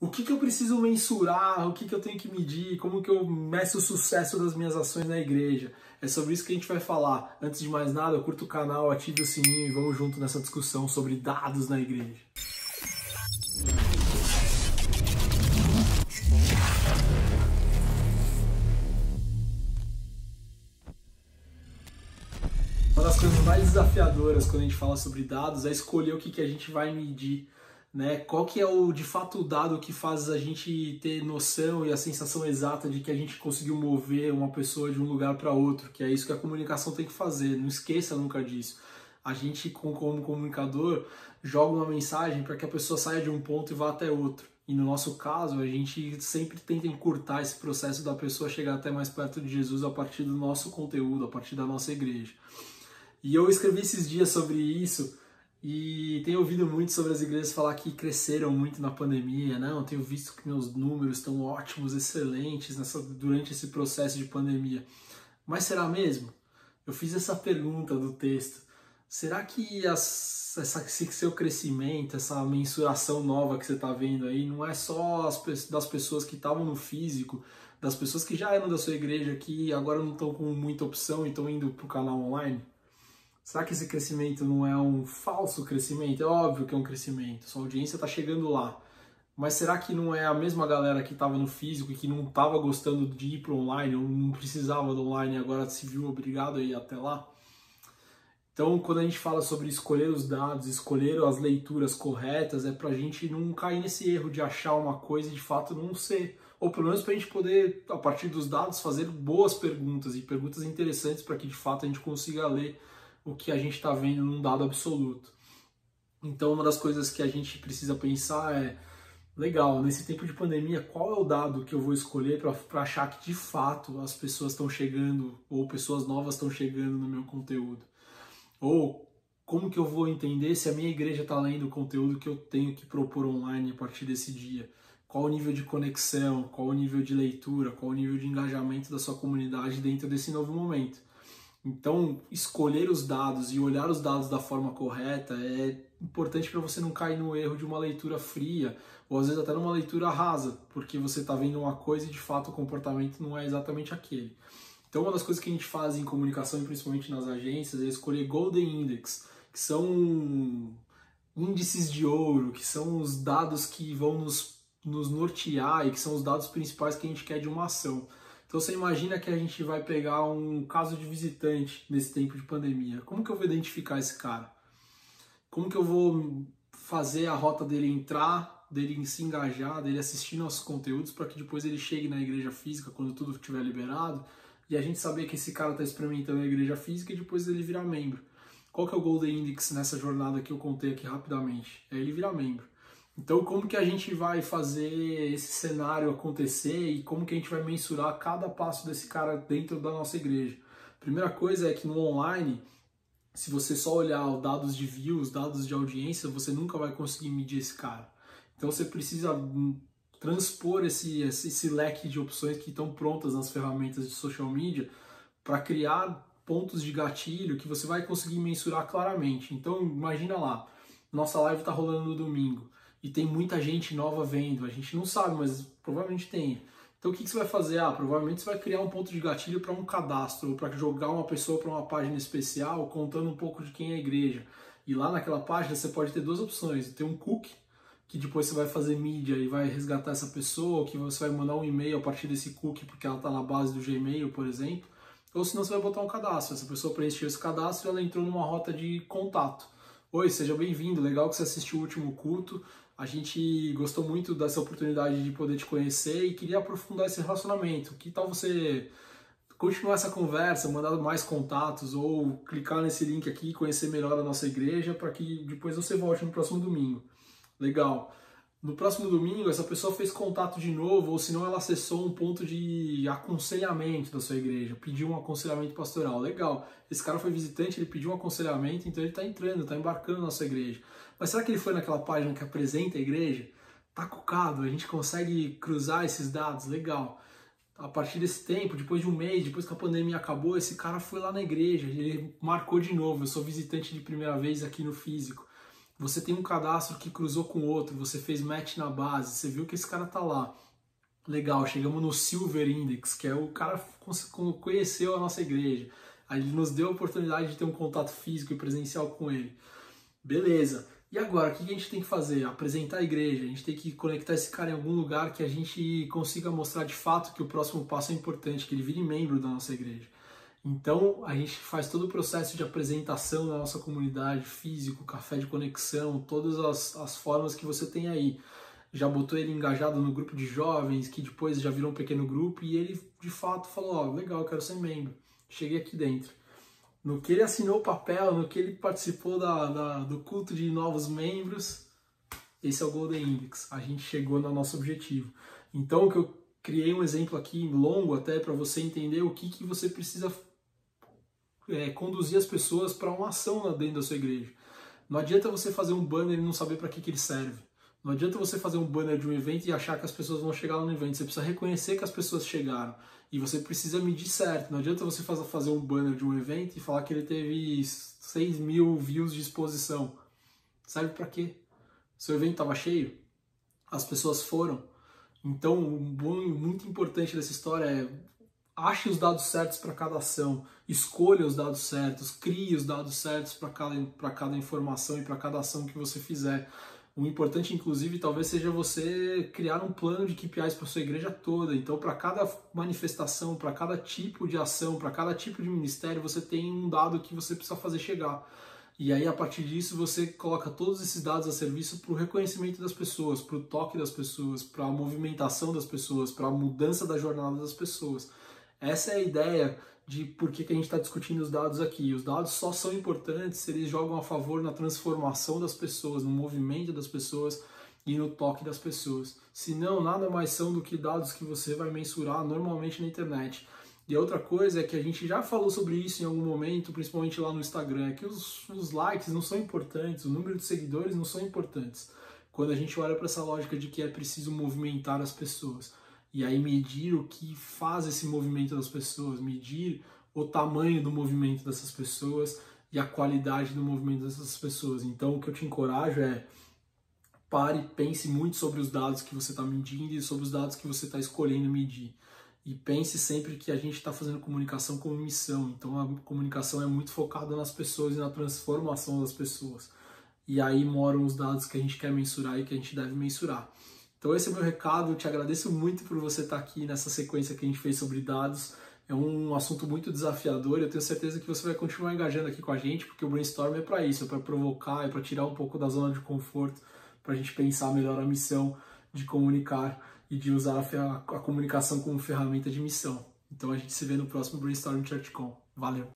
O que que eu preciso mensurar, o que que eu tenho que medir, como que eu meço o sucesso das minhas ações na igreja. É sobre isso que a gente vai falar. Antes de mais nada, curta o canal, ative o sininho e vamos junto nessa discussão sobre dados na igreja. Uma das coisas mais desafiadoras quando a gente fala sobre dados é escolher o que que a gente vai medir, né? Qual que é de fato o dado que faz a gente ter noção e a sensação exata de que a gente conseguiu mover uma pessoa de um lugar para outro, que é isso que a comunicação tem que fazer, não esqueça nunca disso. A gente, como comunicador, joga uma mensagem para que a pessoa saia de um ponto e vá até outro. E no nosso caso, a gente sempre tenta encurtar esse processo da pessoa chegar até mais perto de Jesus a partir do nosso conteúdo, a partir da nossa igreja. E eu escrevi esses dias sobre isso e tenho ouvido muito sobre as igrejas falar que cresceram muito na pandemia. Não, tenho visto que meus números estão ótimos, excelentes durante esse processo de pandemia. Mas será mesmo? Eu fiz essa pergunta do texto. Será que esse seu crescimento, essa mensuração nova que você está vendo aí, não é só das pessoas que estavam no físico, das pessoas que já eram da sua igreja, que agora não estão com muita opção e estão indo para o canal online? Será que esse crescimento não é um falso crescimento? É óbvio que é um crescimento, sua audiência está chegando lá. Mas será que não é a mesma galera que estava no físico e que não estava gostando de ir para o online, ou não precisava do online e agora se viu obrigado a ir até lá? Então, quando a gente fala sobre escolher os dados, escolher as leituras corretas, é para a gente não cair nesse erro de achar uma coisa e de fato não ser. Ou pelo menos para a gente poder, a partir dos dados, fazer boas perguntas e perguntas interessantes para que de fato a gente consiga ler o que a gente está vendo num dado absoluto. Então, uma das coisas que a gente precisa pensar é, legal, nesse tempo de pandemia, qual é o dado que eu vou escolher para achar que de fato as pessoas estão chegando ou pessoas novas estão chegando no meu conteúdo? Ou como que eu vou entender se a minha igreja está lendo o conteúdo que eu tenho que propor online a partir desse dia? Qual o nível de conexão, qual o nível de leitura, qual o nível de engajamento da sua comunidade dentro desse novo momento? Então, escolher os dados e olhar os dados da forma correta é importante para você não cair no erro de uma leitura fria, ou às vezes até numa leitura rasa, porque você está vendo uma coisa e de fato o comportamento não é exatamente aquele. Então, uma das coisas que a gente faz em comunicação, e principalmente nas agências, é escolher Golden Index, que são índices de ouro, que são os dados que vão nos nortear e que são os dados principais que a gente quer de uma ação. Então você imagina que a gente vai pegar um caso de visitante nesse tempo de pandemia. Como que eu vou identificar esse cara? Como que eu vou fazer a rota dele entrar, dele se engajar, dele assistir nossos conteúdos para que depois ele chegue na igreja física quando tudo estiver liberado e a gente saber que esse cara está experimentando a igreja física e depois ele virar membro. Qual que é o Golden Index nessa jornada que eu contei aqui rapidamente? É ele virar membro. Então, como que a gente vai fazer esse cenário acontecer e como que a gente vai mensurar cada passo desse cara dentro da nossa igreja? Primeira coisa é que no online, se você só olhar os dados de views, dados de audiência, você nunca vai conseguir medir esse cara. Então, você precisa transpor esse leque de opções que estão prontas nas ferramentas de social media para criar pontos de gatilho que você vai conseguir mensurar claramente. Então, imagina lá, nossa live está rolando no domingo. E tem muita gente nova vendo, a gente não sabe, mas provavelmente tem. Então o que você vai fazer? Provavelmente você vai criar um ponto de gatilho para um cadastro, ou para jogar uma pessoa para uma página especial, contando um pouco de quem é a igreja. E lá naquela página você pode ter duas opções. Ter um cookie, que depois você vai fazer mídia e vai resgatar essa pessoa, ou que você vai mandar um e-mail a partir desse cookie, porque ela está na base do Gmail, por exemplo. Ou senão você vai botar um cadastro. Essa pessoa preencheu esse cadastro e ela entrou numa rota de contato. Oi, seja bem-vindo, legal que você assistiu o último culto. A gente gostou muito dessa oportunidade de poder te conhecer e queria aprofundar esse relacionamento. Que tal você continuar essa conversa, mandar mais contatos ou clicar nesse link aqui e conhecer melhor a nossa igreja para que depois você volte no próximo domingo. Legal. No próximo domingo, essa pessoa fez contato de novo ou se não ela acessou um ponto de aconselhamento da sua igreja, pediu um aconselhamento pastoral. Legal. Esse cara foi visitante, ele pediu um aconselhamento, então ele está entrando, está embarcando na nossa igreja. Mas será que ele foi naquela página que apresenta a igreja? Tá cucado, a gente consegue cruzar esses dados, legal. A partir desse tempo, depois de um mês, depois que a pandemia acabou, esse cara foi lá na igreja, ele marcou de novo, eu sou visitante de primeira vez aqui no físico. você tem um cadastro que cruzou com outro, você fez match na base, você viu que esse cara tá lá. Legal, chegamos no Silver Index, que é o cara que conheceu a nossa igreja. Aí ele nos deu a oportunidade de ter um contato físico e presencial com ele. Beleza. E agora, o que a gente tem que fazer? Apresentar a igreja. A gente tem que conectar esse cara em algum lugar que a gente consiga mostrar de fato que o próximo passo é importante, que ele vire membro da nossa igreja. Então, a gente faz todo o processo de apresentação da nossa comunidade, físico, café de conexão, todas as formas que você tem aí. Já botou ele engajado no grupo de jovens, que depois já virou um pequeno grupo, e ele, de fato, falou, ó, legal, eu quero ser membro. Cheguei aqui dentro. No que ele assinou o papel, no que ele participou do culto de novos membros, esse é o Golden Index. A gente chegou no nosso objetivo. Então, que eu criei um exemplo aqui longo até para você entender o que você precisa conduzir as pessoas para uma ação lá dentro da sua igreja. Não adianta você fazer um banner e não saber para que ele serve. Não adianta você fazer um banner de um evento e achar que as pessoas vão chegar lá no evento. Você precisa reconhecer que as pessoas chegaram. E você precisa medir certo. Não adianta você fazer um banner de um evento e falar que ele teve 6 mil views de exposição. Serve para quê? Seu evento estava cheio? As pessoas foram? Então, muito importante dessa história é ache os dados certos para cada ação, escolha os dados certos, crie os dados certos para cada informação e para cada ação que você fizer. O importante, inclusive, talvez seja você criar um plano de KPIs para sua igreja toda. Então, para cada manifestação, para cada tipo de ação, para cada tipo de ministério, você tem um dado que você precisa fazer chegar. E aí, a partir disso, você coloca todos esses dados a serviço para o reconhecimento das pessoas, para o toque das pessoas, para a movimentação das pessoas, para a mudança da jornada das pessoas. Essa é a ideia de por que a gente está discutindo os dados aqui. Os dados só são importantes se eles jogam a favor na transformação das pessoas, no movimento das pessoas e no toque das pessoas. Se não, nada mais são do que dados que você vai mensurar normalmente na internet. E a outra coisa é que a gente já falou sobre isso em algum momento, principalmente lá no Instagram, é que os likes não são importantes, o número de seguidores não são importantes. Quando a gente olha para essa lógica de que é preciso movimentar as pessoas. E aí medir o que faz esse movimento das pessoas, medir o tamanho do movimento dessas pessoas e a qualidade do movimento dessas pessoas. Então o que eu te encorajo é pare, pense muito sobre os dados que você está medindo e sobre os dados que você está escolhendo medir. E pense sempre que a gente está fazendo comunicação como missão. Então a comunicação é muito focada nas pessoas e na transformação das pessoas. E aí moram os dados que a gente quer mensurar e que a gente deve mensurar. Então esse é o meu recado, eu te agradeço muito por você estar aqui nessa sequência que a gente fez sobre dados. É um assunto muito desafiador, eu tenho certeza que você vai continuar engajando aqui com a gente, porque o Brainstorm é para isso, é para provocar, é para tirar um pouco da zona de conforto, para a gente pensar melhor a missão de comunicar e de usar a comunicação como ferramenta de missão. Então a gente se vê no próximo Brainstorm ChurchCon. Valeu!